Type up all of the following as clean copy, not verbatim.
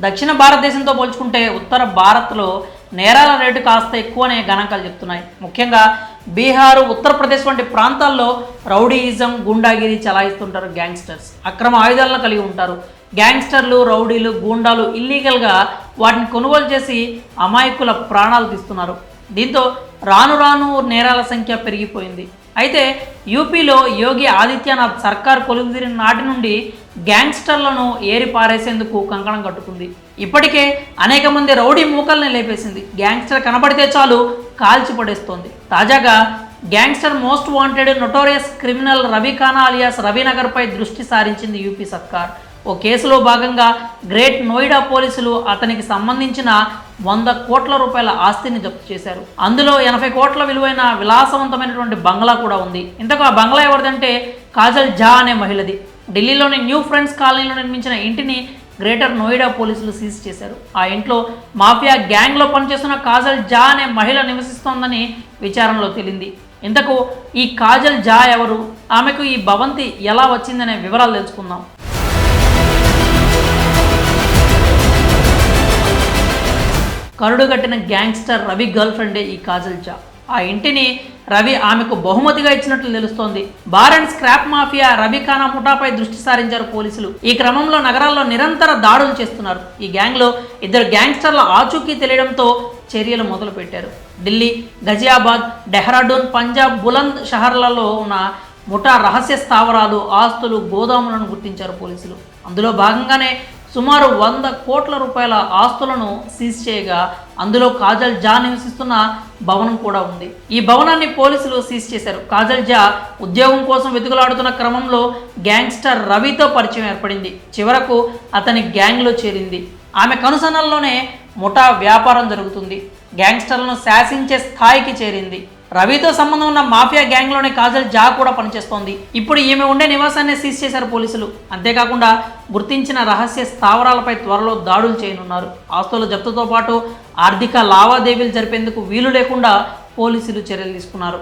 దక్షిణ భారతదేశంతో పోల్చుకుంటే ఉత్తర భారత్లో నేరాల రేటు కాస్త ఎక్కువనే గణాంకాలు చెప్తున్నాయి. ముఖ్యంగా బీహారు, ఉత్తరప్రదేశ్ వంటి ప్రాంతాల్లో రౌడీయిజం, గుండాగిరి చలాయిస్తుంటారు గ్యాంగ్స్టర్స్. అక్రమ ఆయుధాలను కలిగి ఉంటారు. గ్యాంగ్స్టర్లు, రౌడీలు, గూండాలు ఇల్లీగల్గా వాటిని కొనుగోలు చేసి అమాయకుల ప్రాణాలు తీస్తున్నారు. దీంతో రాను రాను నేరాల సంఖ్య పెరిగిపోయింది. అయితే యూపీలో యోగి ఆదిత్యనాథ్ సర్కార్ కొలువుదీరిన నాటి నుండి గ్యాంగ్స్టర్లను ఏరి పారేసేందుకు కంకణం కట్టుకుంది. ఇప్పటికే అనేక మంది రౌడీ మూకల్ని లేపేసింది. గ్యాంగ్స్టర్ కనబడితే చాలు కాల్చి పడేస్తోంది. తాజాగా gangster most wanted notorious criminal Ravi Khana alias రవినగర్పై దృష్టి సారించింది యూపీ సర్కార్. ఓ కేసులో భాగంగా గ్రేట్ నోయిడా పోలీసులు అతనికి సంబంధించిన 100 కోట్ల రూపాయల ఆస్తిని జప్తు చేశారు. అందులో 80 కోట్ల విలువైన విలాసవంతమైనటువంటి బంగ్లా కూడా ఉంది. ఇంతకు ఆ బంగ్లా ఎవరిదంటే కాజల్ ఝా అనే మహిళది. ఢిల్లీలోని న్యూ ఫ్రెండ్స్ కాలనీలో నిర్మించిన ఇంటిని గ్రేటర్ నోయిడా పోలీసులు సీజ్ చేశారు. ఆ ఇంట్లో మాఫియా గ్యాంగ్లో పనిచేస్తున్న కాజల్ ఝా అనే మహిళ నివసిస్తోందని విచారణలో తేలింది. ఇంతకు ఈ కాజల్ ఝా ఎవరు, ఆమెకు ఈ భవంతి ఎలా వచ్చిందనే వివరాలు తెలుసుకుందాం. కరుడుగట్టిన గ్యాంగ్స్టర్ రవి గర్ల్ ఫ్రెండే ఈ కాజల్ ఝా. ఆ ఇంటిని రవి ఆమెకు బహుమతిగా ఇచ్చినట్లు తెలుస్తోంది. Bar and scrap mafia Ravi Khana ముఠాపై దృష్టి సారించారు పోలీసులు. ఈ క్రమంలో నగరాల్లో నిరంతర దాడులు చేస్తున్నారు. ఈ గ్యాంగ్లో 2 గ్యాంగ్స్టర్ల ఆచూకీ తెలియడంతో చర్యలు మొదలుపెట్టారు. ఢిల్లీ, గజియాబాద్, డెహ్రాడూన్, పంజాబ్, బులంద్ షహర్లలో ఉన్న ముఠా రహస్య స్థావరాలు, ఆస్తులు, గోదాములను గుర్తించారు పోలీసులు. అందులో భాగంగానే సుమారు 100 కోట్ల రూపాయల ఆస్తులను సీజ్ చేయగా అందులో కాజల్ ఝా నివసిస్తున్న భవనం కూడా ఉంది. ఈ భవనాన్ని పోలీసులు సీజ్ చేశారు. కాజల్ ఝా ఉద్యోగం కోసం వెతుకులాడుతున్న క్రమంలో గ్యాంగ్స్టర్ రవితో పరిచయం ఏర్పడింది. చివరకు అతని గ్యాంగ్లో చేరింది. ఆమె కనుసన్నల్లోనే ముఠా వ్యాపారం జరుగుతుంది. గ్యాంగ్స్టర్లను శాసించే స్థాయికి చేరింది. రవితో సంబంధం ఉన్న మాఫియా గ్యాంగ్లోనే కాజల్ ఝా కూడా పనిచేస్తోంది. ఇప్పుడు ఈమె ఉండే నివాసాన్ని సీజ్ చేశారు పోలీసులు. అంతేకాకుండా గుర్తించిన రహస్య స్థావరాలపై త్వరలో దాడులు చేయనున్నారు. ఆస్తుల జప్తుతో పాటు ఆర్థిక లావాదేవీలు జరిపేందుకు వీలు లేకుండా పోలీసులు చర్యలు తీసుకున్నారు.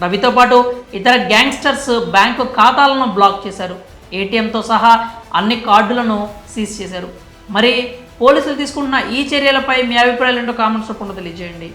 రవితో పాటు ఇతర గ్యాంగ్స్టర్స్ బ్యాంకు ఖాతాలను బ్లాక్ చేశారు. ఏటీఎంతో సహా అన్ని కార్డులను సీజ్ చేశారు. మరి పోలీసులు తీసుకుంటున్న ఈ చర్యలపై మీ అభిప్రాయాలు ఏంటో కామెంట్స్ రూపంలో తెలియజేయండి.